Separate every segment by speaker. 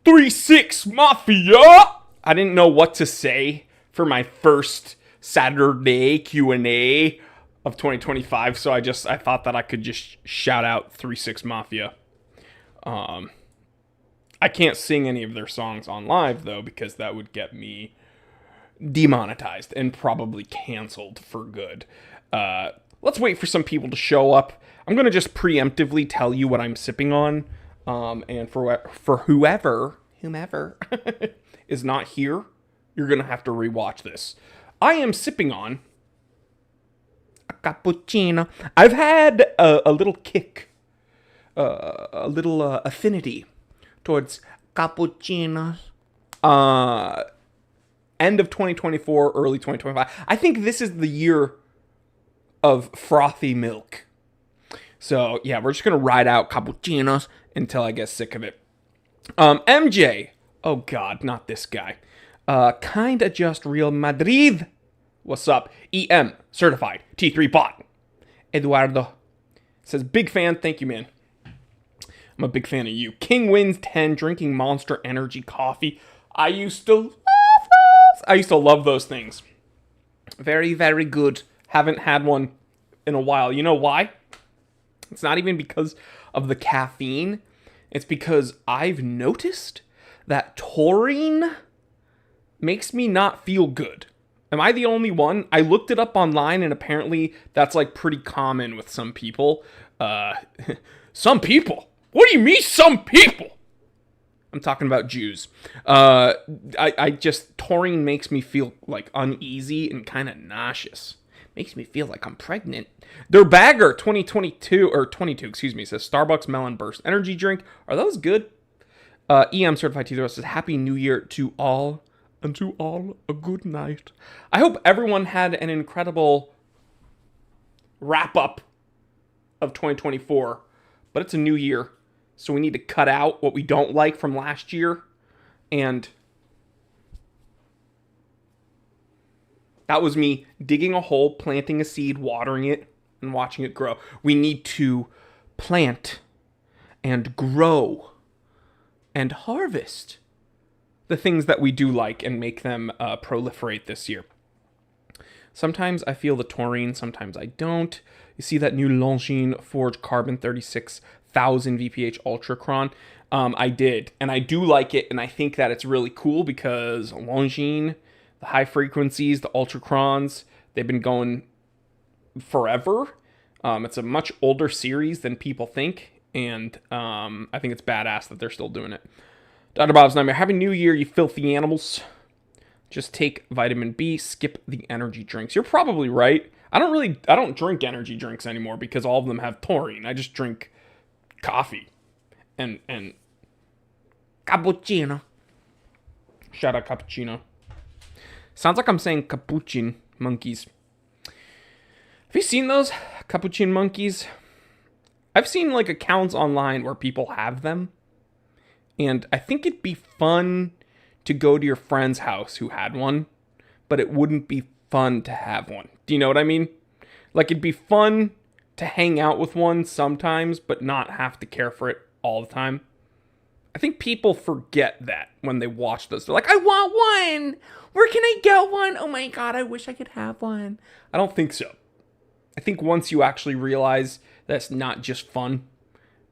Speaker 1: 3-6 Mafia! I didn't know what to say for my first Saturday Q&A of 2025, so I thought that I could just shout out 3-6 Mafia. I can't sing any of their songs on live, though, because that would get me demonetized and probably canceled for good. Let's wait for some people to show up. I'm going to just preemptively tell you what I'm sipping on. And for whomever is not here, you're going to have to rewatch this. I am sipping on a cappuccino. I've had a little kick, a little affinity towards cappuccinos. End of 2024, early 2025. I think this is the year of frothy milk. So, yeah, we're just going to ride out cappuccinos until I get sick of it. MJ. Oh, God, not this guy. Kinda just Real Madrid. What's up? EM, certified. T3 bot. Eduardo says, big fan. Thank you, man. I'm a big fan of you. King wins 10, drinking Monster Energy coffee. I used to love those things. Very, very good. Haven't had one in a while. You know why? It's not even because of the caffeine. It's because I've noticed that taurine makes me not feel good. Am I the only one? I looked it up online, and apparently that's like pretty common with some people. Some people? What do you mean, some people? I'm talking about Jews. Taurine makes me feel like uneasy and kind of nauseous. Makes me feel like I'm pregnant. Their bagger 2022 or 22, says Starbucks Melon Burst energy drink. Are those good? EM certified T3 says Happy New Year to all, and to all a good night. I hope everyone had an incredible wrap up of 2024, but it's a new year, so we need to cut out what we don't like from last year, and that was me digging a hole, planting a seed, watering it, and watching it grow. We need to plant and grow and harvest the things that we do like and make them proliferate this year. Sometimes I feel the taurine, sometimes I don't. You see that new Longines Forge Carbon 36,000 VPH Ultracron? I did, and I do like it, and I think that it's really cool because Longines, the high frequencies, the Ultracrons, they've been going forever. It's a much older series than people think, and I think it's badass that they're still doing it. Dr. Bob's Nightmare, Happy New Year, you filthy animals. Just take vitamin B, skip the energy drinks. You're probably right. I don't drink energy drinks anymore because all of them have taurine. I just drink coffee and cappuccino. Shout out cappuccino. Sounds like I'm saying capuchin monkeys. Have you seen those capuchin monkeys? I've seen like accounts online where people have them. And I think it'd be fun to go to your friend's house who had one, but it wouldn't be fun to have one. Do you know what I mean? Like, it'd be fun to hang out with one sometimes, but not have to care for it all the time. I think people forget that when they watch those. They're like, I want one! Where can I get one? Oh my god, I wish I could have one. I don't think so. I think once you actually realize that's not just fun,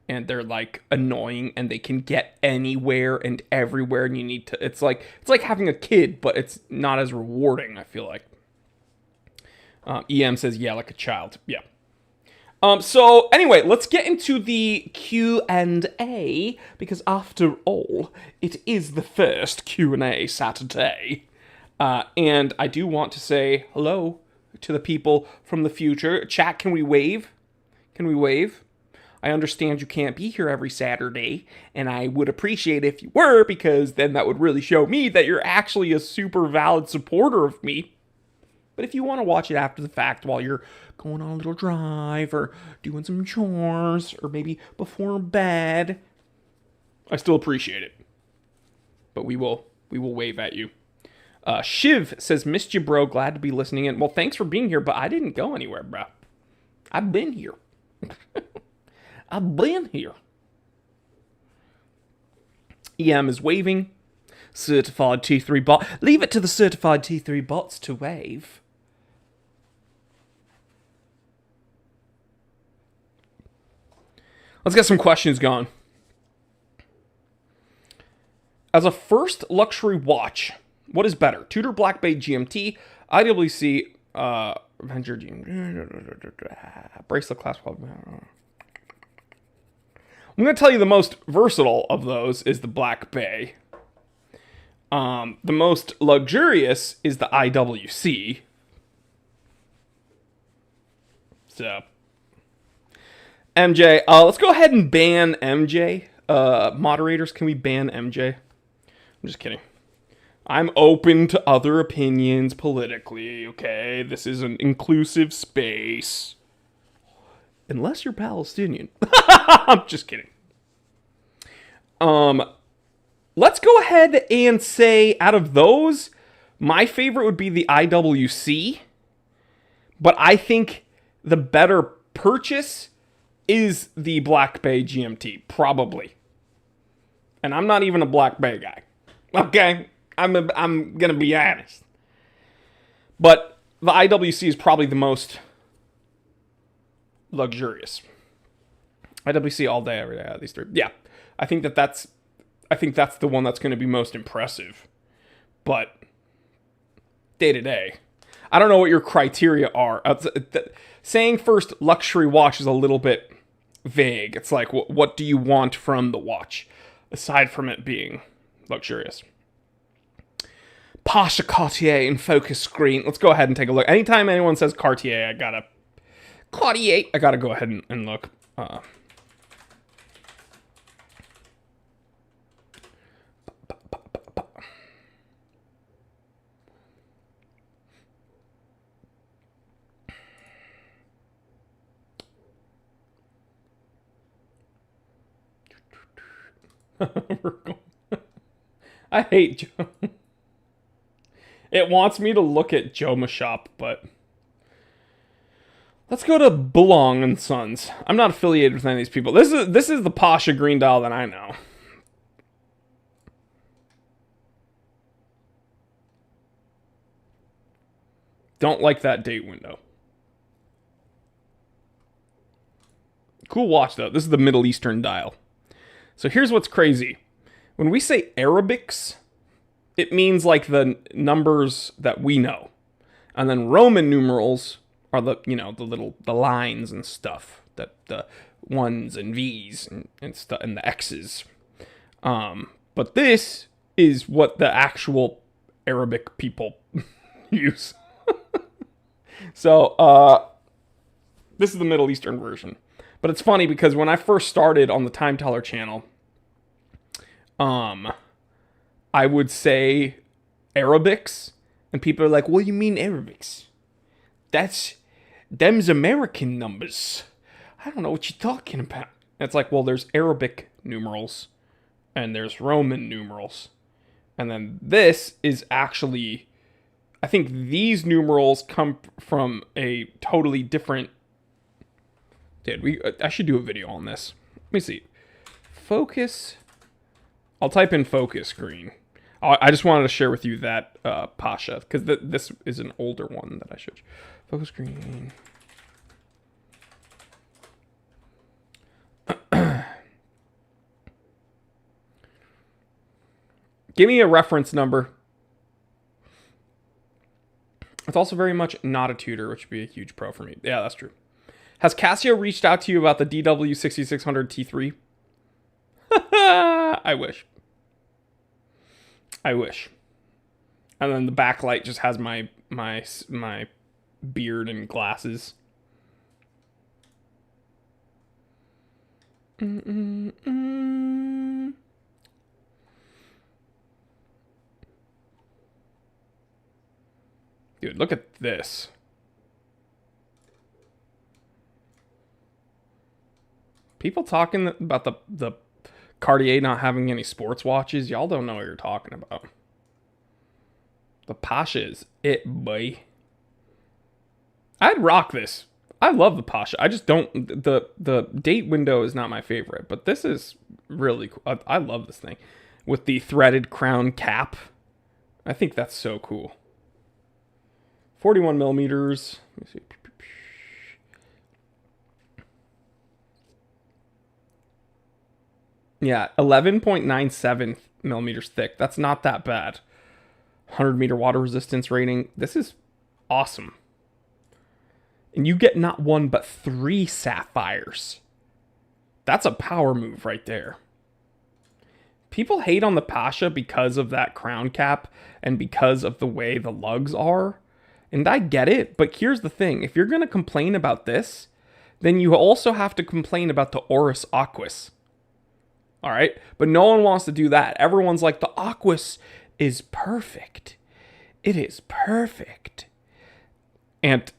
Speaker 1: and they're like annoying, and they can get anywhere and everywhere, and you need to, it's like having a kid, but it's not as rewarding, I feel like. EM says, yeah, like a child. Yeah. So anyway, let's get into the Q&A, because after all, it is the first Q&A Saturday. And I do want to say hello to the people from the future. Chat, can we wave? Can we wave? I understand you can't be here every Saturday, and I would appreciate if you were, because then that would really show me that you're actually a super valid supporter of me. But if you want to watch it after the fact while you're going on a little drive, or doing some chores, or maybe before bed, I still appreciate it. But we will wave at you. Shiv says, missed you, bro. Glad to be listening in. Well, thanks for being here, but I didn't go anywhere, bro. I've been here. I've been here. EM is waving. Certified T3 bot. Leave it to the certified T3 bots to wave. Let's get some questions going. As a first luxury watch, what is better? Tudor Black Bay GMT, IWC, Venture GMT, bracelet class. I'm going to tell you the most versatile of those is the Black Bay. The most luxurious is the IWC. So, MJ, let's go ahead and ban MJ. Moderators, can we ban MJ? I'm just kidding. I'm open to other opinions politically, okay? This is an inclusive space. Unless you're Palestinian. I'm just kidding. Let's go ahead and say, out of those, my favorite would be the IWC. But I think the better purchase is the Black Bay GMT, probably. And I'm not even a Black Bay guy. Okay? I'm gonna be honest. But the IWC is probably the most luxurious. IWC all day, every day out of these three. Yeah. I think that's the one that's going to be most impressive. But day to day, I don't know what your criteria are. Saying first luxury watch is a little bit vague. It's like, what do you want from the watch, aside from it being luxurious? Pasha Cartier in focus screen. Let's go ahead and take a look. Anytime anyone says Cartier, I gotta go ahead and look. I hate Joe. It wants me to look at Joma Shop, but let's go to Belong and Sons. I'm not affiliated with any of these people. This is the Pasha green dial that I know. Don't like that date window. Cool watch though. This is the Middle Eastern dial. So here's what's crazy. When we say Arabics, it means like the numbers that we know. And then Roman numerals are the lines and stuff, that the ones and V's and stuff, and the X's. But this is what the actual Arabic people use. So, this is the Middle Eastern version. But it's funny because when I first started on the Time Teller channel, I would say Arabics, and people are like, what do you mean Arabics? Them's American numbers. I don't know what you're talking about. And it's like, well, there's Arabic numerals, and there's Roman numerals. And then this is actually, I think these numerals come from a totally different... I should do a video on this. Let me see. Focus. I'll type in focus screen. I just wanted to share with you that Pasha, because this is an older one that I should. Focus screen. Give me a reference number. It's also very much not a Tudor, which would be a huge pro for me. Yeah, that's true. Has Casio reached out to you about the DW6600 T3? I wish. And then the backlight just has my beard and glasses. Dude, look at this. People talking about the Cartier not having any sports watches. Y'all don't know what you're talking about. The Pasha is it, boy. I'd rock this. I love the Pasha. I just don't... The date window is not my favorite. But this is really cool. I love this thing. with the threaded crown cap. I think that's so cool. 41 millimeters. Let me see. Yeah, 11.97 millimeters thick. That's not that bad. 100-meter water resistance rating. This is awesome. And you get not one, but 3 sapphires. That's a power move right there. People hate on the Pasha because of that crown cap and because of the way the lugs are. And I get it, but here's the thing. If you're going to complain about this, then you also have to complain about the Oris Aquis. All right? But no one wants to do that. Everyone's like, the Aquis is perfect. It is perfect. And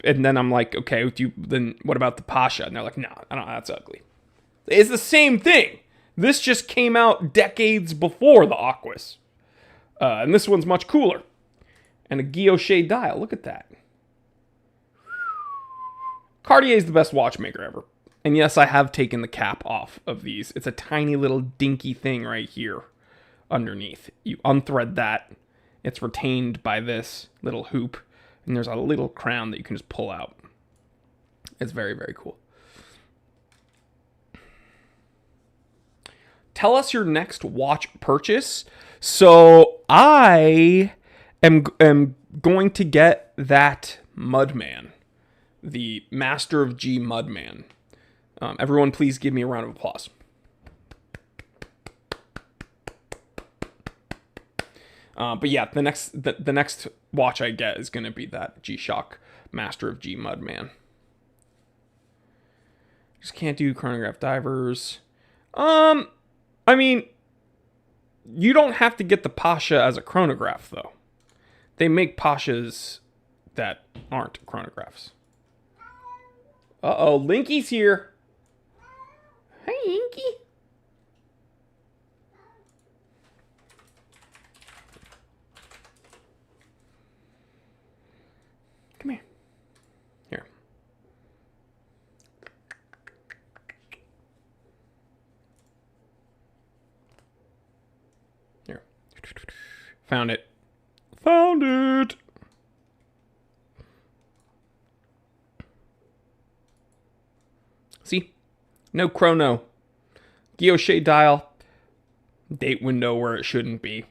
Speaker 1: then I'm like, okay, then what about the Pasha? And they're like, no, that's ugly. It's the same thing. This just came out decades before the Aquis. And this one's much cooler. And a guilloche dial. Look at that. Cartier is the best watchmaker ever. And yes, I have taken the cap off of these. It's a tiny little dinky thing right here underneath. You unthread that. It's retained by this little hoop. And there's a little crown that you can just pull out. It's very, very cool. Tell us your next watch purchase. So I am going to get that Mudman, the Master of G Mudman. Everyone, please give me a round of applause. But yeah, the next watch I get is going to be that G-Shock Master of G Mudman. Just can't do chronograph divers. I mean, you don't have to get the Pasha as a chronograph, though. They make Pashas that aren't chronographs. Uh-oh, Linky's here. Hey, Inky. Come here. Here. Here. Found it. Found it. See? No chrono. Guilloche dial. Date window where it shouldn't be.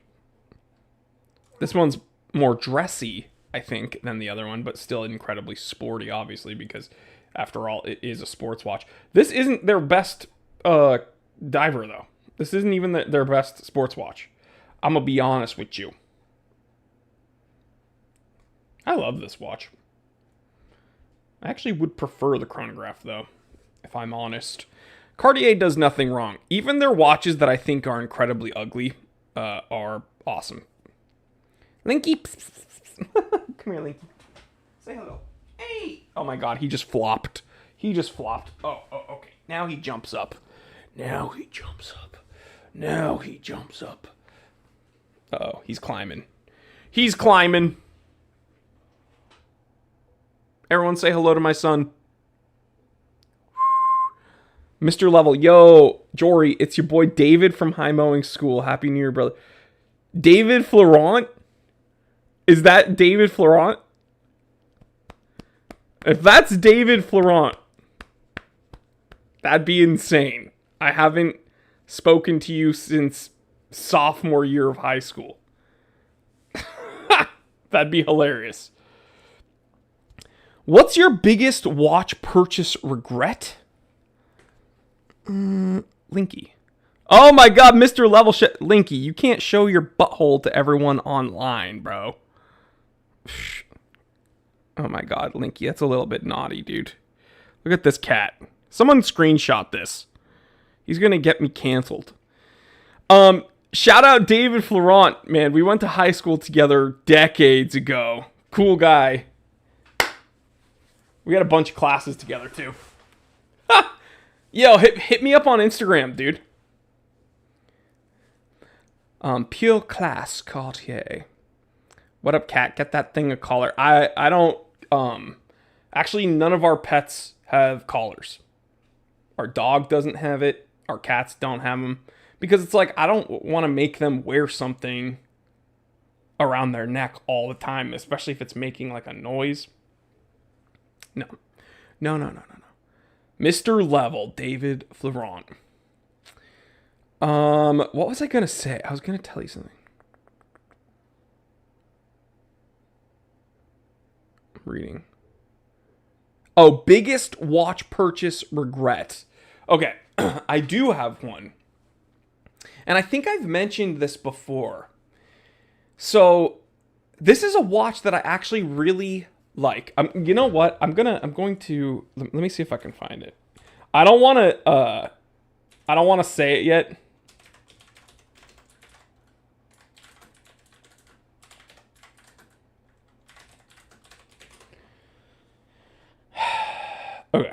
Speaker 1: This one's more dressy, I think, than the other one, but still incredibly sporty, obviously, because after all, it is a sports watch. This isn't their best diver, though. This isn't even their best sports watch. I'm going to be honest with you. I love this watch. I actually would prefer the chronograph, though, if I'm honest. Cartier does nothing wrong. Even their watches that I think are incredibly ugly are awesome. Linky. Come here, Linky. Say hello. Hey. Oh my god, he just flopped. He just flopped. Oh, okay. Now he jumps up. Now he jumps up. Now he jumps up. Uh-oh, he's climbing. He's climbing. Everyone say hello to my son. Mr. Level. Yo, Jory, it's your boy David from High Mowing School. Happy New Year, brother. David Florent? Is that David Florent? If that's David Florent, that'd be insane. I haven't spoken to you since sophomore year of high school. That'd be hilarious. What's your biggest watch purchase regret? Linky. Oh my god, Mr. Level shit. Linky, you can't show your butthole to everyone online, bro. Oh my god, Linky, that's a little bit naughty, dude. Look at this cat. Someone screenshot this. He's gonna get me canceled. Shout out David Florent, man. We went to high school together decades ago. Cool guy. We had a bunch of classes together, too. Yo, hit me up on Instagram, dude. Pure class, Cartier. What up, cat? Get that thing a collar. I don't, actually, none of our pets have collars. Our dog doesn't have it. Our cats don't have them. Because it's like, I don't want to make them wear something around their neck all the time, especially if it's making like a noise. No. Mr. Level, David Florent. What was I gonna say? I was gonna tell you something. I'm reading. Oh, biggest watch purchase regret. Okay, I do have one. And I think I've mentioned this before. So, this is a watch that I actually really like. You know what? I'm going to let me see if I can find it. I don't want to say it yet. Okay.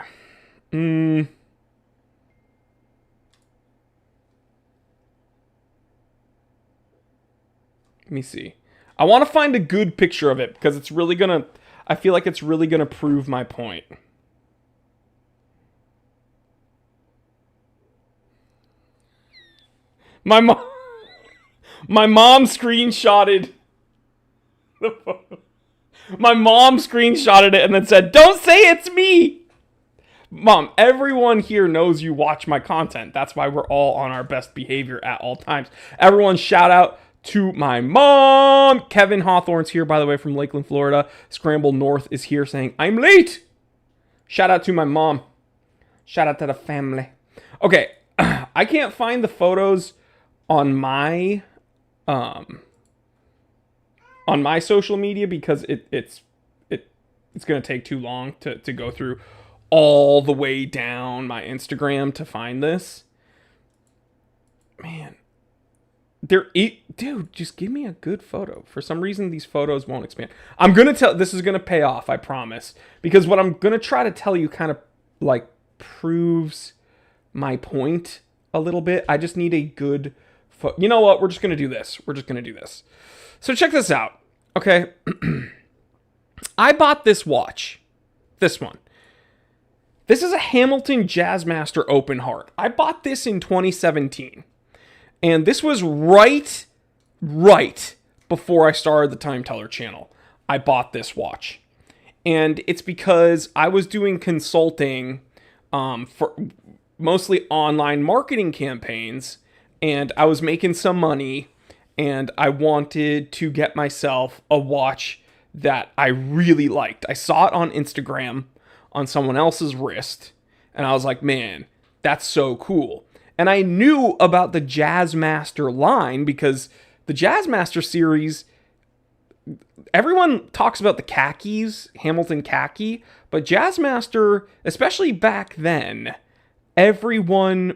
Speaker 1: Let me see. I want to find a good picture of it because I feel like it's really gonna prove my point. My mom screenshotted the photo. My mom screenshotted it and then said, "Don't say it's me." Mom, everyone here knows you watch my content. That's why we're all on our best behavior at all times. Everyone shout out to my mom. Kevin Hawthorne's here, by the way, from Lakeland, Florida. Scramble North is here saying, "I'm late." Shout out to my mom. Shout out to the family. Okay, I can't find the photos on my social media because it's going to take too long to go through all the way down my Instagram to find this. Man. Dude, just give me a good photo. For some reason, these photos won't expand. This is going to pay off, I promise. Because what I'm going to try to tell you kind of, like, proves my point a little bit. I just need a good photo. You know what? We're just going to do this. So check this out. Okay. I bought this watch. This one. This is a Hamilton Jazzmaster Open Heart. I bought this in 2017. And this was right before I started the Time Teller channel. I bought this watch. And it's because I was doing consulting for mostly online marketing campaigns. And I was making some money. And I wanted to get myself a watch that I really liked. I saw it on Instagram on someone else's wrist. And I was like, man, that's so cool. And I knew about the Jazzmaster line because the Jazzmaster series, everyone talks about the khakis, Hamilton khaki, but Jazzmaster, especially back then, everyone,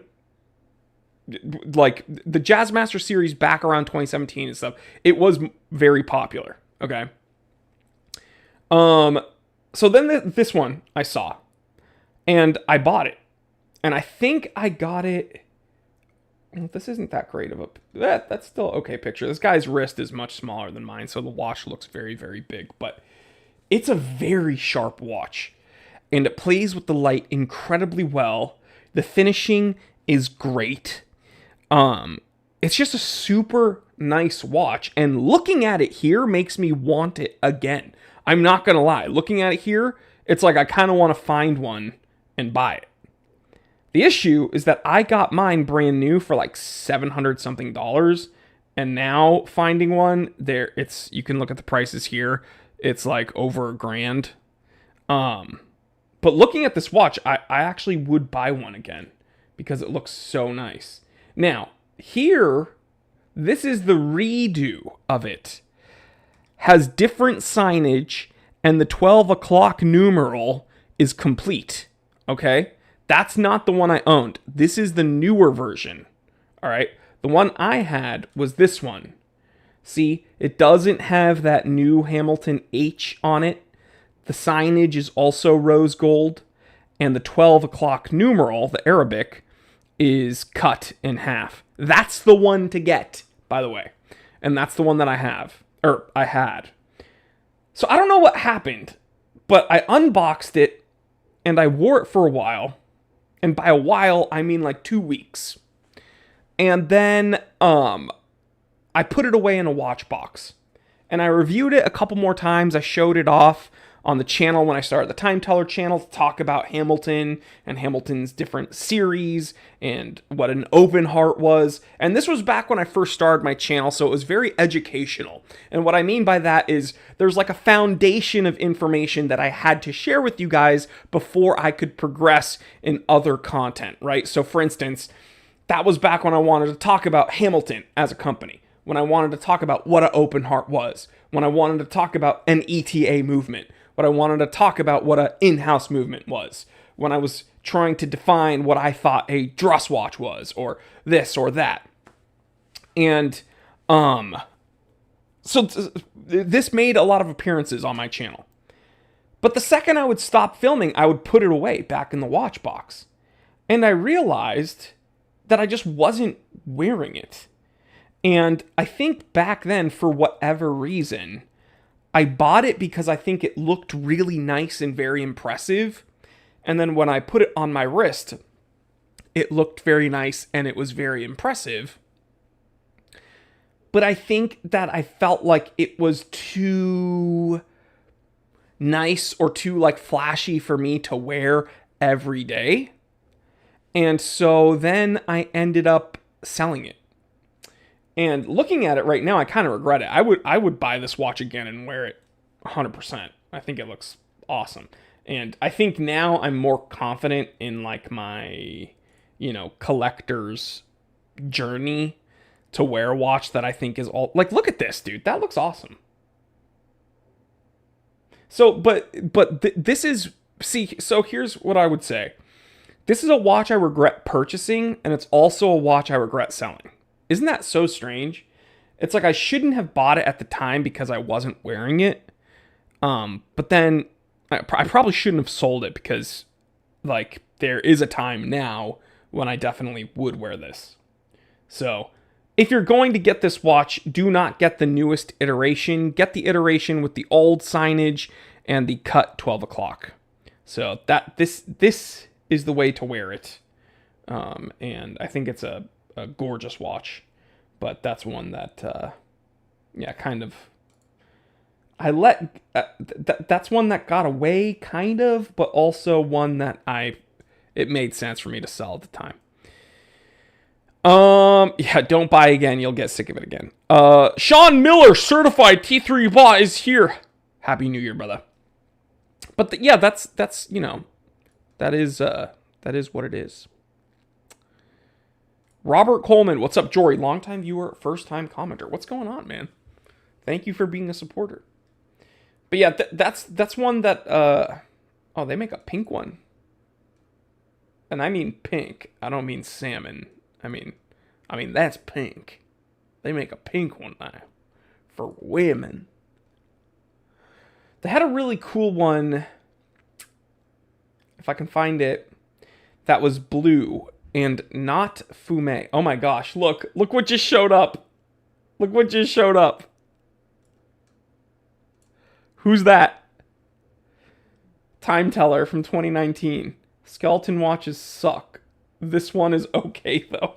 Speaker 1: like the Jazzmaster series back around 2017 and stuff, it was very popular, okay? So then this one I saw, and I bought it. And I think I got it. Well, this isn't that great of a... That's still okay picture. This guy's wrist is much smaller than mine, so the watch looks very, very big. But it's a very sharp watch. And it plays with the light incredibly well. The finishing is great. It's just a super nice watch. And looking at it here makes me want it again. I'm not going to lie. Looking at it here, it's like I kind of want to find one and buy it. The issue is that I got mine brand new for like $700 something, and now finding one there, you can look at the prices here. It's like over $1,000. But looking at this watch, I actually would buy one again because it looks so nice. Now here, this is the redo of it. Has different signage, and the 12 o'clock numeral is complete. Okay. That's not the one I owned. This is the newer version. All right. The one I had was this one. See, it doesn't have that new Hamilton H on it. The signage is also rose gold. And the 12 o'clock numeral, the Arabic, is cut in half. That's the one to get, by the way. And that's the one that I had. So I don't know what happened, but I unboxed it and I wore it for a while. And by a while, I mean like 2 weeks. And then I put it away in a watch box. And I reviewed it a couple more times. I showed it off on the channel when I started the Time Teller channel to talk about Hamilton and Hamilton's different series and what an open heart was. And this was back when I first started my channel, so it was very educational. And what I mean by that is there's like a foundation of information that I had to share with you guys before I could progress in other content, right? So for instance, that was back when I wanted to talk about Hamilton as a company, when I wanted to talk about what an open heart was, when I wanted to talk about an ETA movement, when I wanted to talk about what an in-house movement was, when I was trying to define what I thought a dress watch was, or this or that. And so this made a lot of appearances on my channel. But the second I would stop filming, I would put it away back in the watch box. And I realized that I just wasn't wearing it. And I think back then, for whatever reason, I bought it because I think it looked really nice and very impressive. And then when I put it on my wrist, it looked very nice and it was very impressive. But I think that I felt like it was too nice or too like flashy for me to wear every day. And so then I ended up selling it. And looking at it right now, I kind of regret it. I would buy this watch again and wear it 100%. I think it looks awesome. And I think now I'm more confident in like my, collector's journey to wear a watch that I think is all like, look at this, dude. That looks awesome. So, this is, so here's what I would say. This is a watch I regret purchasing, and it's also a watch I regret selling. Isn't that so strange? It's like I shouldn't have bought it at the time because I wasn't wearing it. But then I probably shouldn't have sold it because like there is a time now when I definitely would wear this. So if you're going to get this watch, do not get the newest iteration. Get the iteration with the old signage and the cut 12 o'clock. So this is the way to wear it. And I think it's a gorgeous watch, but that's one that kind of that's one that got away kind of, but also one that it made sense for me to sell at the time. Don't buy again, you'll get sick of it again. Sean Miller, certified T3 bot, is here. Happy New Year, brother. But that's that is what it is. Robert Coleman, what's up, Jory? Longtime viewer, first-time commenter. What's going on, man? Thank you for being a supporter. But yeah, that's one that, they make a pink one. And I mean pink. I don't mean salmon. I mean, that's pink. They make a pink one now. For women. They had a really cool one, if I can find it, that was blue. And not fume. Oh my gosh, look what just showed up. Look what just showed up. Who's that? Time Teller from 2019. Skeleton watches suck. This one is okay though.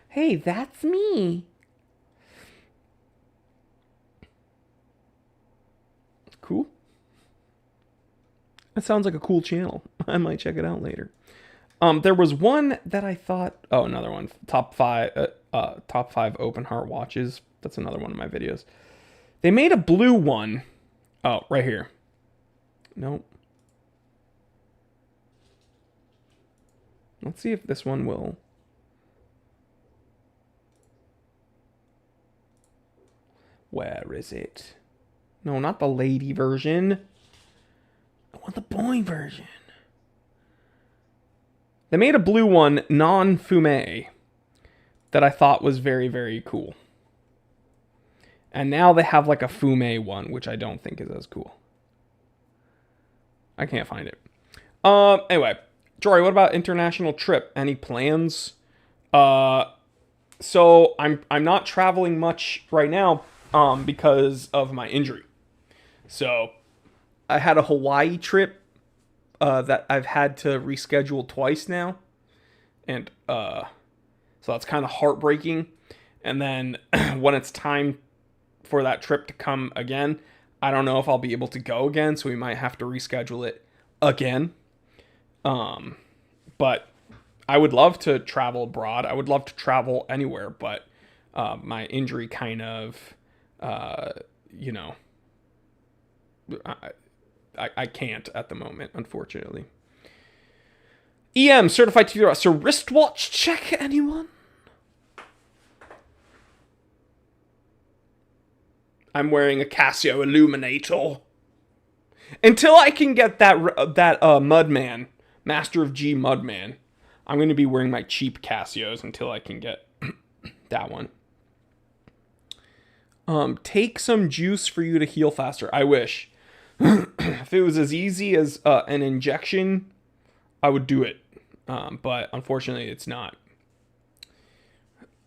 Speaker 1: Hey, that's me. Cool. That sounds like a cool channel. I might check it out later. There was one that I thought, another one, top five open heart watches. That's another one of my videos. They made a blue one. Oh, right here. Nope. Let's see if this one will. Where is it? No, not the lady version. I want the boy version. They made a blue one, non-fume, that I thought was very, very cool. And now they have like a fume one, which I don't think is as cool. I can't find it. Anyway, Jory, what about international trip? Any plans? So I'm not traveling much right now because of my injury. So I had a Hawaii trip that I've had to reschedule twice now. And So that's kind of heartbreaking. And then when it's time for that trip to come again, I don't know if I'll be able to go again, so we might have to reschedule it again. But I would love to travel abroad. I would love to travel anywhere, but my injury kind of, you know, I can't at the moment, unfortunately. EM, certified Tudor. So wristwatch check, anyone? I'm wearing a Casio Illuminator. Until I can get that Mudman, Master of G Mudman, I'm going to be wearing my cheap Casios until I can get that one. Take some juice for you to heal faster. I wish. If it was as easy as an injection, I would do it. But unfortunately, it's not.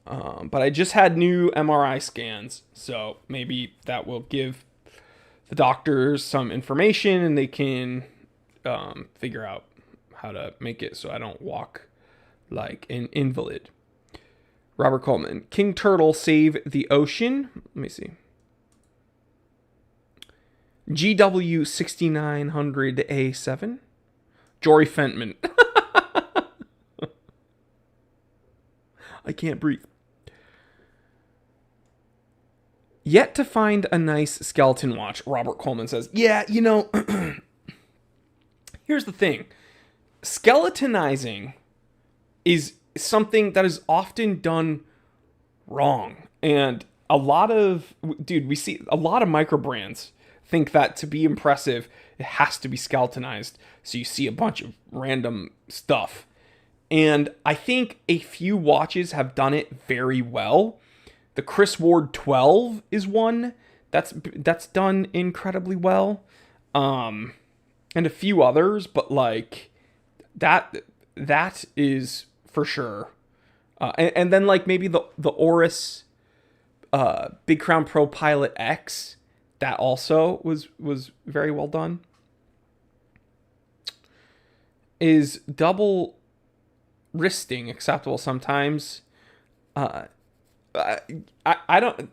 Speaker 1: But I just had new MRI scans, so maybe that will give the doctors some information and they can figure out how to make it so I don't walk like an invalid. Robert Coleman, King Turtle save the ocean. Let me see. GW6900A7. Jory Fentman. I can't breathe. Yet to find a nice skeleton watch, Robert Coleman says. Yeah, you know, here's the thing. Skeletonizing is something that is often done wrong. And we see a lot of microbrands think that to be impressive, it has to be skeletonized. So you see a bunch of random stuff. And I think a few watches have done it very well. The Chris Ward 12 is one that's done incredibly well. And a few others, but like that is for sure. And then like maybe the Oris Big Crown Pro Pilot X, that also was very well done. Is double wristing acceptable sometimes? I don't.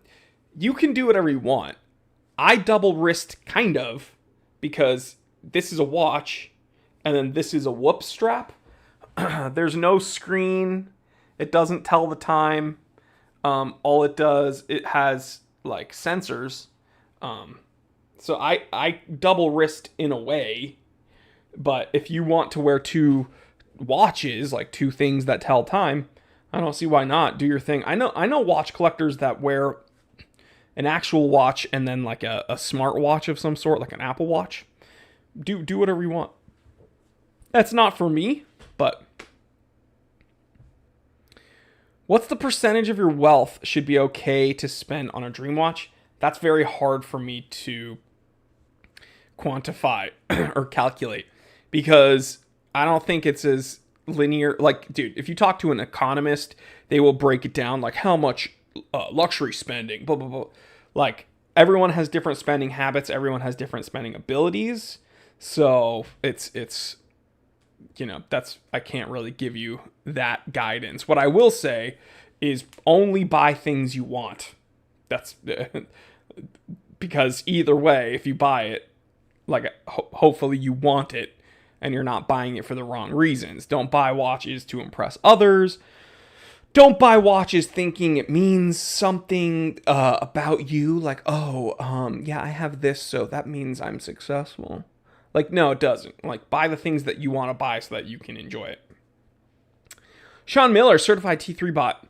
Speaker 1: You can do whatever you want. I double wrist kind of because this is a watch and then this is a whoop strap. There's no screen. It doesn't tell the time. All it does, it has like sensors. So I double wrist in a way, but if you want to wear two watches, like two things that tell time, I don't see why not. Do your thing. I know watch collectors that wear an actual watch and then like a smart watch of some sort, like an Apple Watch. Do whatever you want. That's not for me, but what's the percentage of your wealth should be okay to spend on a dream watch? That's very hard for me to quantify or calculate because I don't think it's as linear. Like, dude, if you talk to an economist, they will break it down like how much luxury spending, blah, blah, blah. Like, everyone has different spending habits. Everyone has different spending abilities. So it's you know, I can't really give you that guidance. What I will say is only buy things you want. That's because either way, if you buy it, like hopefully you want it and you're not buying it for the wrong reasons. Don't buy watches to impress others. Don't buy watches thinking it means something about you. Like, yeah, I have this, so that means I'm successful. Like, no, it doesn't. Like, buy the things that you want to buy so that you can enjoy it. Sean Miller, certified T3 bot,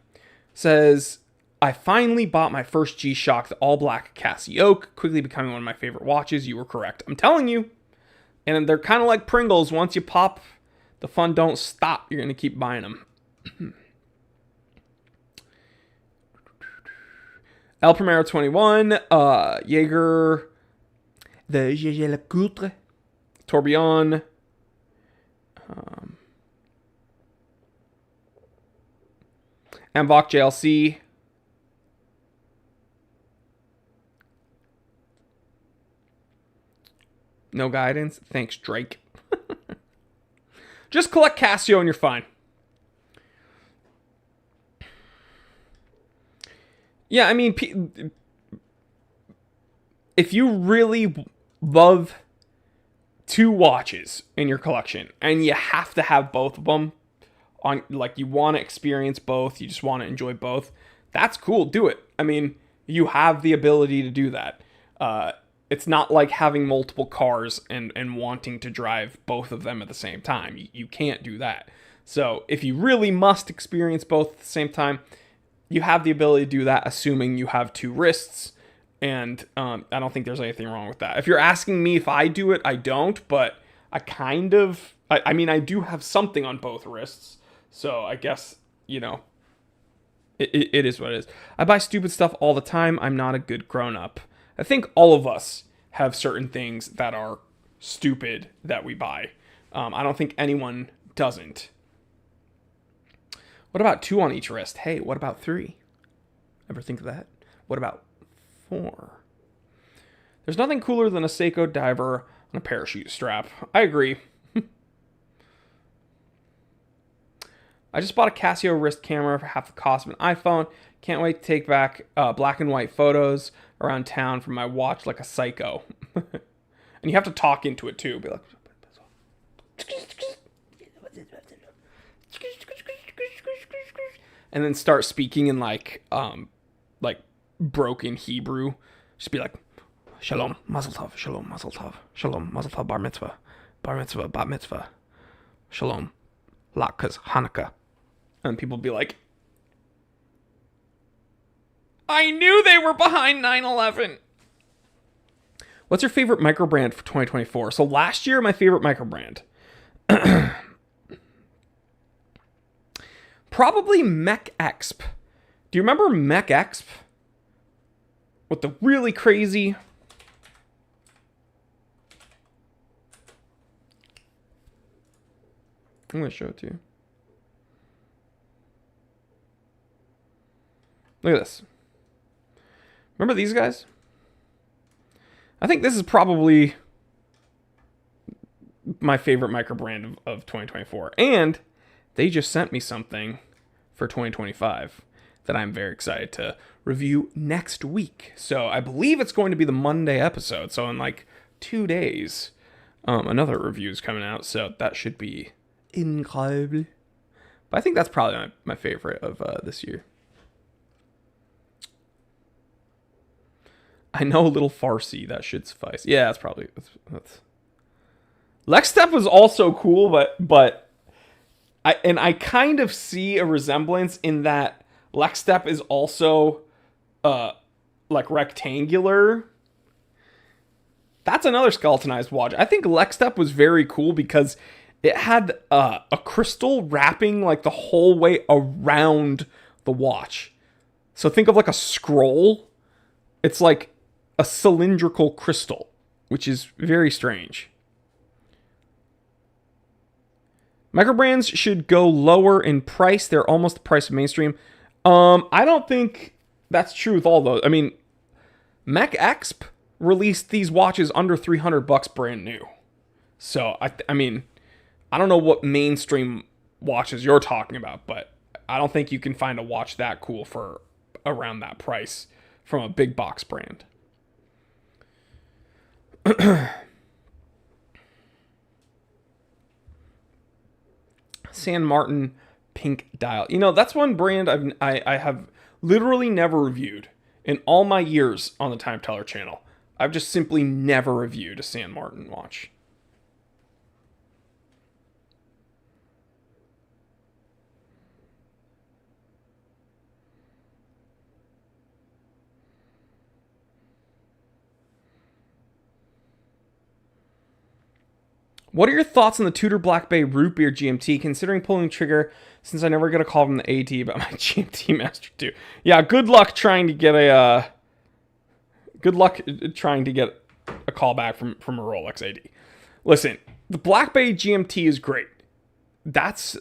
Speaker 1: says, I finally bought my first G-Shock, the all-black Casio, quickly becoming one of my favorite watches. You were correct. I'm telling you. And they're kind of like Pringles. Once you pop, the fun don't stop. You're going to keep buying them. El Primero 21, Jaeger, the Jaeger Le Coultre, Tourbillon, Amvoc JLC, no guidance. Thanks, Drake. Just collect Casio and you're fine. Yeah, I mean, if you really love two watches in your collection and you have to have both of them on, like, you want to experience both, you just want to enjoy both, that's cool. Do it. I mean, you have the ability to do that. It's not like having multiple cars and wanting to drive both of them at the same time. You can't do that. So if you really must experience both at the same time, you have the ability to do that, assuming you have two wrists. And I don't think there's anything wrong with that. If you're asking me if I do it, I don't, but I kind of, I mean, I do have something on both wrists. So I guess, it is what it is. I buy stupid stuff all the time. I'm not a good grown-up. I think all of us have certain things that are stupid that we buy. I don't think anyone doesn't. What about 2 on each wrist? Hey, what about 3? Ever think of that? What about 4? There's nothing cooler than a Seiko diver on a parachute strap. I agree. I just bought a Casio wrist camera for half the cost of an iPhone. Can't wait to take back black and white photos around town from my watch like a psycho. And you have to talk into it too. Be like, and then start speaking in like broken Hebrew. Just be like, Shalom, Mazel Tov, Shalom, Mazel Tov, Shalom, Mazel Tov, Bar Mitzvah, Bat Mitzvah, Shalom, Latkes, Hanukkah. And people be like, I knew they were behind 9/11. What's your favorite microbrand for 2024? So last year, my favorite microbrand. Probably Mech Exp. Do you remember Mech Exp? With the really crazy... I'm going to show it to you. Look at this. Remember these guys? I think this is probably my favorite microbrand of 2024. And they just sent me something for 2025 that I'm very excited to review next week. So I believe it's going to be the Monday episode. So in like 2 days, another review is coming out. So that should be incredible. But I think that's probably my favorite of this year. I know a little Farsi. That should suffice. Yeah, that's probably... That's... Lexstep was also cool, but I kind of see a resemblance in that Lexstep is also like rectangular. That's another skeletonized watch. I think Lexstep was very cool because it had a crystal wrapping like the whole way around the watch. So think of like a scroll. It's like a cylindrical crystal, which is very strange. Microbrands should go lower in price. They're almost the price of mainstream. I don't think that's true with all those. I mean, Mech Exp released these watches under $300 brand new. So, I mean, I don't know what mainstream watches you're talking about, but I don't think you can find a watch that cool for around that price from a big box brand. San Martin pink dial. You know, that's one brand I have literally never reviewed in all my years on the Time Teller channel. I've just simply never reviewed a San Martin watch. What are your thoughts on the Tudor Black Bay Root Beer GMT, considering pulling the trigger since I never get a call from the AT about my GMT Master 2? Yeah, good luck trying to get a call back from a Rolex AD. Listen, the Black Bay GMT is great. But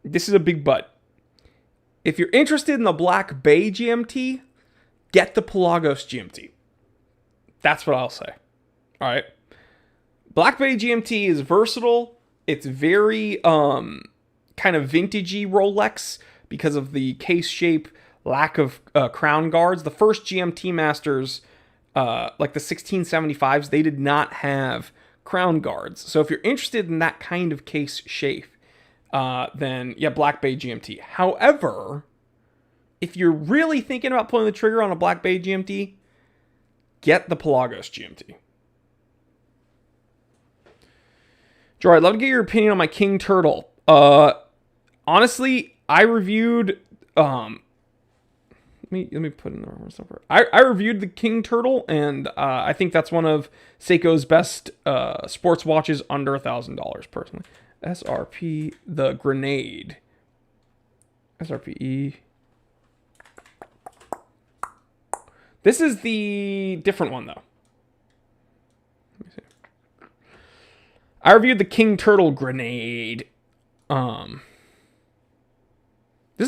Speaker 1: this is a big but. If you're interested in the Black Bay GMT, get the Pelagos GMT. That's what I'll say. All right. Black Bay GMT is versatile. It's very kind of vintagey Rolex because of the case shape, lack of crown guards. The first GMT Masters, like the 1675s, they did not have crown guards. So if you're interested in that kind of case shape, then yeah, Black Bay GMT. However, if you're really thinking about pulling the trigger on a Black Bay GMT, get the Pelagos GMT. Joe, I'd love to get your opinion on my King Turtle. Honestly, I reviewed. Let me put in the wrong stuff. I reviewed the King Turtle, and I think that's one of Seiko's best sports watches under $1,000 personally. SRP the Grenade. SRPE. This is the different one, though. Let me see. I reviewed the King Turtle Grenade. This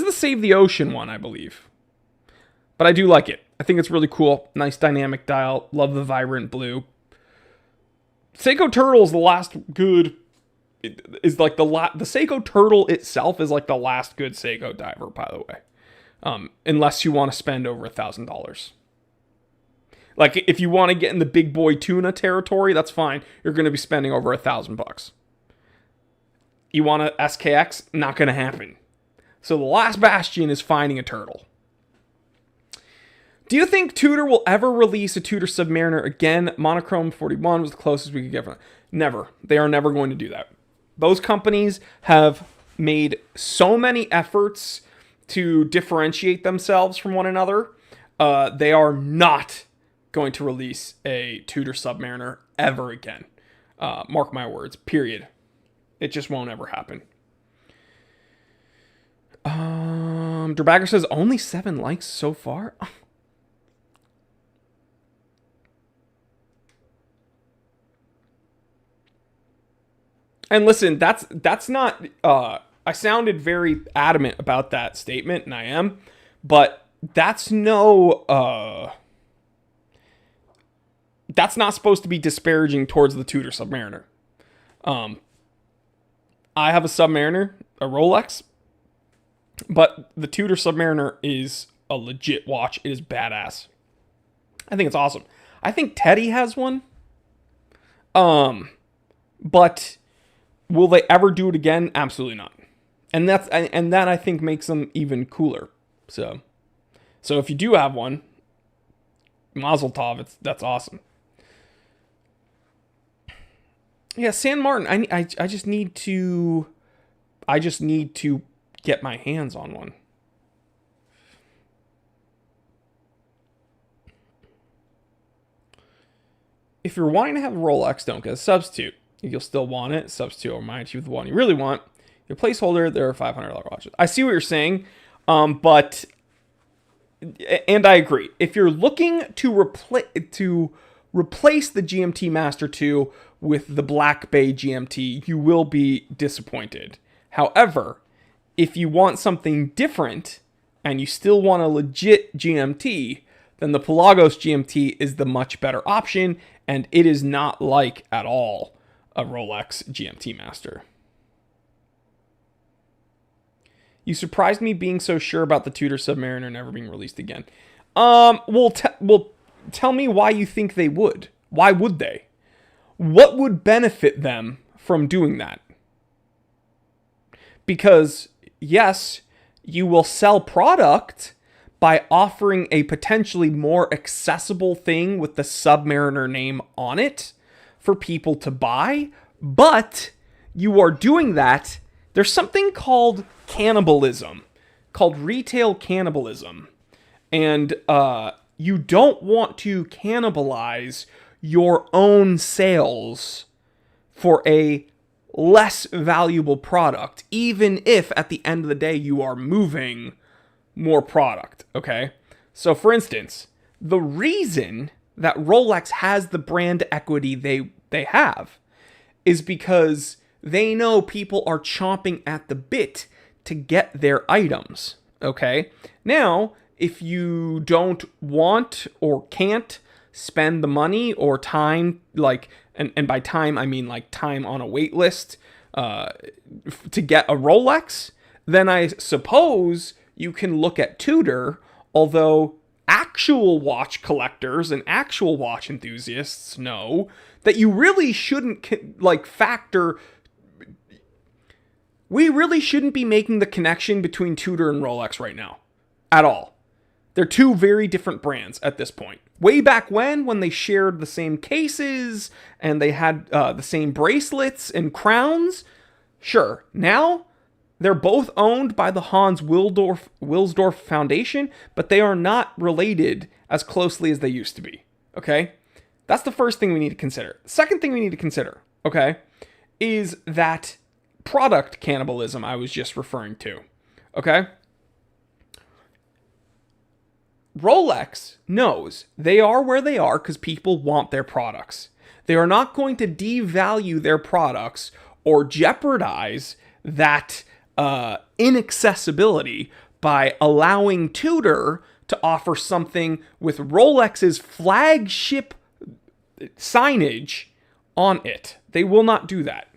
Speaker 1: is the Save the Ocean one, I believe. But I do like it. I think it's really cool. Nice dynamic dial. Love the vibrant blue. Seiko Turtle is the last good... Is like the Seiko Turtle itself is like the last good Seiko diver, by the way. Unless you want to spend over $1,000. Like, if you want to get in the big boy tuna territory, that's fine. You're going to be spending over $1,000. You want a SKX? Not going to happen. So the last bastion is finding a turtle. Do you think Tudor will ever release a Tudor Submariner again? Monochrome 41 was the closest we could get from it. Never. They are never going to do that. Those companies have made so many efforts to differentiate themselves from one another. They are not going to release a Tudor Submariner ever again. Mark my words, period. It just won't ever happen. Drabagger says only 7 likes so far. And listen, that's not. I sounded very adamant about that statement, and I am, but that's no. That's not supposed to be disparaging towards the Tudor Submariner. I have a Submariner, a Rolex, but the Tudor Submariner is a legit watch. It is badass. I think it's awesome. I think Teddy has one. But will they ever do it again? Absolutely not. And that I think makes them even cooler. So if you do have one, Mazel Tov, that's awesome. Yeah, San Martin. I just need to get my hands on one. If you're wanting to have a Rolex, don't get a substitute. You'll still want it. Substitute will remind you of the one you really want. Your placeholder, there are $500 watches. I see what you're saying, but and I agree. If you're looking to replace the GMT Master 2 with the Black Bay GMT, you will be disappointed. However, if you want something different and you still want a legit GMT, then the Pelagos GMT is the much better option, and it is not like at all a Rolex GMT Master. You surprised me being so sure about the Tudor Submariner never being released again. Well, tell me why you think they would. Why would they? What would benefit them from doing that? Because, yes, you will sell product by offering a potentially more accessible thing with the Submariner name on it for people to buy, but you are doing that. There's something called cannibalism, called retail cannibalism, and you don't want to cannibalize your own sales for a less valuable product, even if at the end of the day you are moving more product, okay? So for instance, the reason that Rolex has the brand equity they have is because they know people are chomping at the bit to get their items, okay? Now, if you don't want or can't spend the money or time, like, and by time I mean like time on a wait list to get a Rolex, then I suppose you can look at Tudor, although actual watch collectors and actual watch enthusiasts know that you really shouldn't factor. We really shouldn't be making the connection between Tudor and Rolex right now at all. They're two very different brands at this point. Way back when they shared the same cases and they had the same bracelets and crowns, sure. Now, they're both owned by the Hans Wilsdorf Foundation, but they are not related as closely as they used to be, okay? That's the first thing we need to consider. Second thing we need to consider, okay, is that product cannibalism I was just referring to, okay? Rolex knows they are where they are because people want their products. They are not going to devalue their products or jeopardize that inaccessibility by allowing Tudor to offer something with Rolex's flagship signage on it. They will not do that.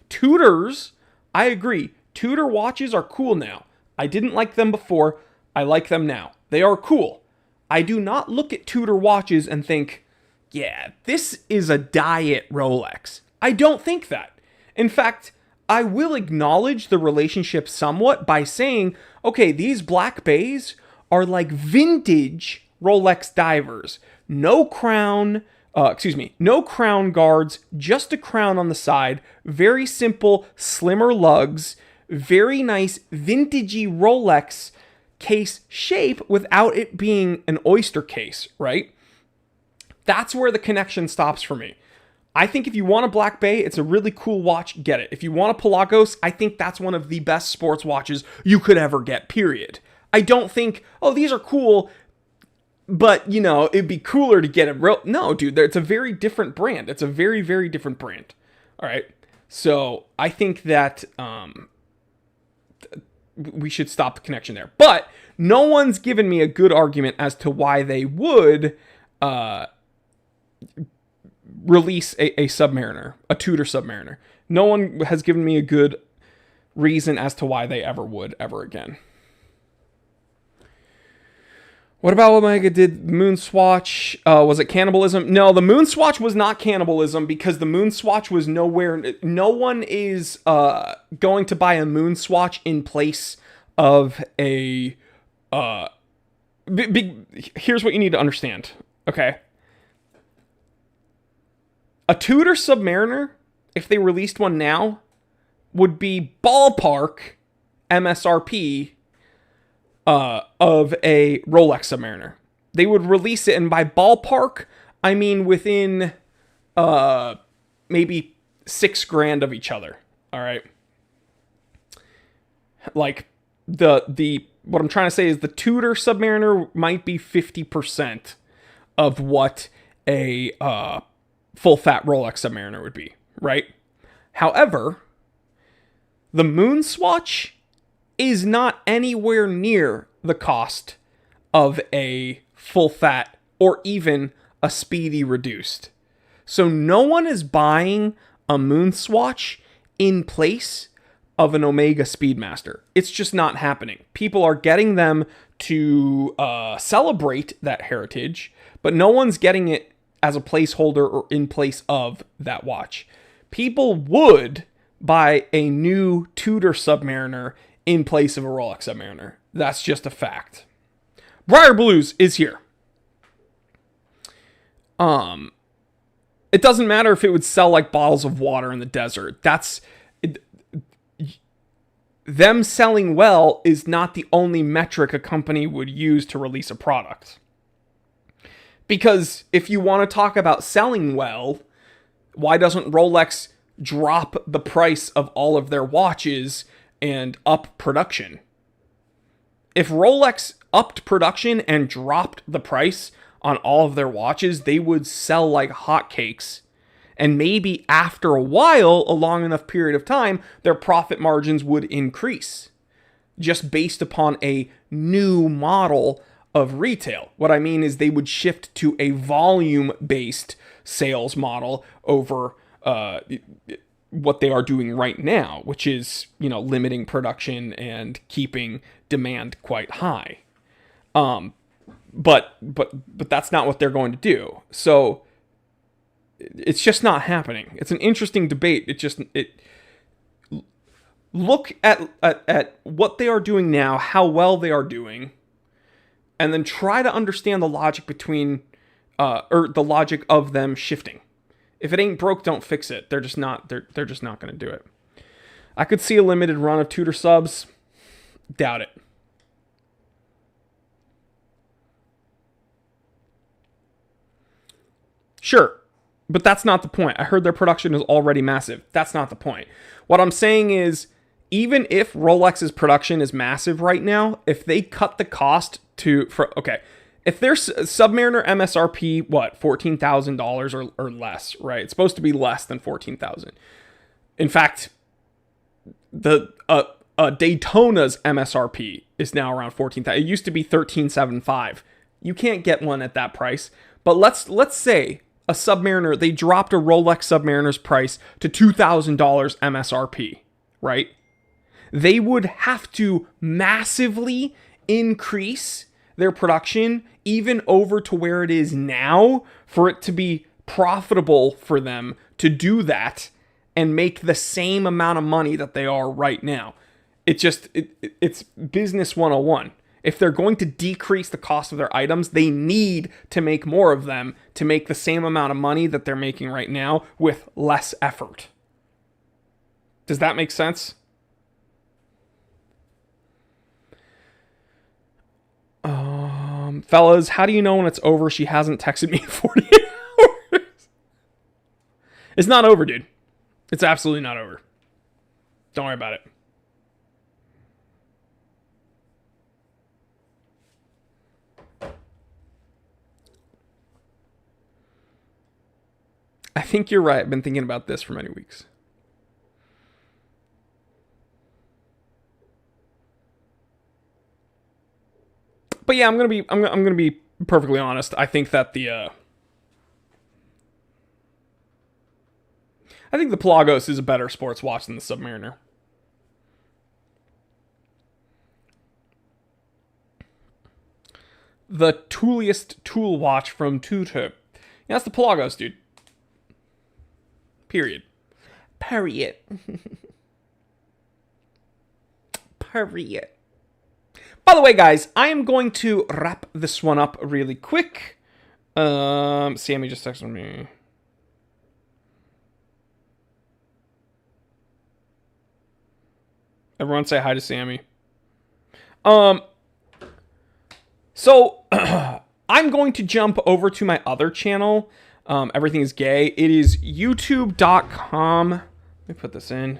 Speaker 1: Tudors, I agree, Tudor watches are cool now. I didn't like them before. I like them now. They are cool. I do not look at Tudor watches and think, yeah, this is a diet Rolex. I don't think that. In fact, I will acknowledge the relationship somewhat by saying, okay, these black bays are like vintage Rolex divers. No crown guards, just a crown on the side. Very simple, slimmer lugs. Very nice, vintagey Rolex case shape without it being an oyster case, right? That's where the connection stops for me. I think if you want a Black Bay, it's a really cool watch, get it. If you want a Pelagos, I think that's one of the best sports watches you could ever get, period. I don't think, oh, these are cool, but, you know, it'd be cooler to get a real... No, dude, it's a very different brand. It's a very, very different brand. All right? So, I think that we should stop the connection there. But no one's given me a good argument as to why they would release a Submariner, a Tudor Submariner. No one has given me a good reason as to why they ever would, ever again. What about Omega did Moon Swatch? Was it cannibalism? No, the Moon Swatch was not cannibalism because the Moon Swatch was nowhere. No one is going to buy a Moon Swatch in place of a. Here's what you need to understand. Okay. A Tudor Submariner, if they released one now, would be ballpark MSRP of a Rolex Submariner. They would release it, and by ballpark, I mean within maybe $6,000 of each other. All right. Like the what I'm trying to say is the Tudor Submariner might be 50% of what a full fat Rolex Submariner would be, right? However, the Moon Swatch is not anywhere near the cost of a full fat or even a Speedy reduced. So no one is buying a Moon Swatch in place of an Omega Speedmaster. It's just not happening. People are getting them to celebrate that heritage, but no one's getting it as a placeholder or in place of that watch. People would buy a new Tudor Submariner in place of a Rolex Submariner. That's just a fact. Briar Blues is here. It doesn't matter if it would sell like bottles of water in the desert. Them selling well is not the only metric a company would use to release a product. Because if you want to talk about selling well, why doesn't Rolex drop the price of all of their watches and up production? If Rolex upped production and dropped the price on all of their watches, they would sell like hotcakes. And maybe after a while, a long enough period of time, their profit margins would increase. Just based upon a new model of retail. What I mean is they would shift to a volume-based sales model over what they are doing right now, which is, limiting production and keeping demand quite high. But that's not what they're going to do. So it's just not happening. It's an interesting debate. Look at what they are doing now, how well they are doing, and then try to understand the logic between, or the logic of them shifting. If it ain't broke, don't fix it. They're just not going to do it. I could see a limited run of Tudor subs. Doubt it. Sure, but that's not the point. I heard their production is already massive. That's not the point. What I'm saying is, even if Rolex's production is massive right now, if they cut the cost if their Submariner MSRP, $14,000 or less, right? It's supposed to be less than $14,000. In fact, the Daytona's MSRP is now around $14,000. It used to be $13,750. You can't get one at that price. But let's say a Submariner, they dropped a Rolex Submariner's price to $2,000 MSRP, right? They would have to massively increase their production even over to where it is now for it to be profitable for them to do that and make the same amount of money that they are right now. It's business 101. If they're going to decrease the cost of their items, they need to make more of them to make the same amount of money that they're making right now with less effort. Does that make sense? Fellas, how do you know when it's over? She hasn't texted me in 48 hours. It's not over, dude. It's absolutely not over. Don't worry about it. I think you're right. I've been thinking about this for many weeks. But yeah, I'm gonna be perfectly honest. I think that the Pelagos is a better sports watch than the Submariner. The tooliest tool watch from Tudor. Yeah, that's the Pelagos, dude. Period. Period. Period. By the way, guys, I am going to wrap this one up really quick. Sammy just texted me. Everyone say hi to Sammy. So, I'm going to jump over to my other channel. Everything is gay. It is youtube.com. Let me put this in.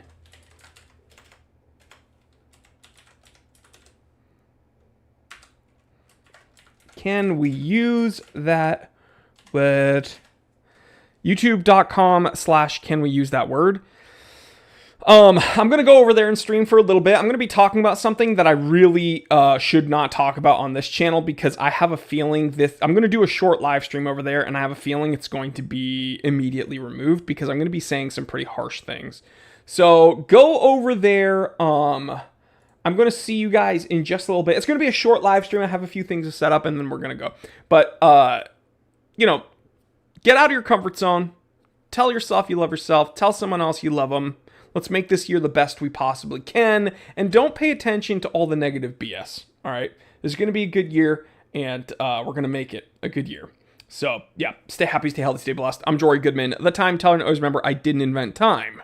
Speaker 1: Can we use that word? youtube.com/can we use that word? I'm going to go over there and stream for a little bit. I'm going to be talking about something that I really should not talk about on this channel because I have a feeling I'm going to do a short live stream over there and I have a feeling it's going to be immediately removed because I'm going to be saying some pretty harsh things. So go over there. I'm going to see you guys in just a little bit. It's going to be a short live stream. I have a few things to set up and then we're going to go. But, get out of your comfort zone. Tell yourself you love yourself. Tell someone else you love them. Let's make this year the best we possibly can. And don't pay attention to all the negative BS. All right. This is going to be a good year and we're going to make it a good year. So, yeah, stay happy, stay healthy, stay blessed. I'm Jory Goodman. The time teller, always remember, I didn't invent time.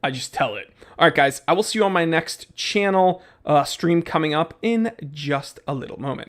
Speaker 1: I just tell it. All right, guys, I will see you on my next channel stream coming up in just a little moment.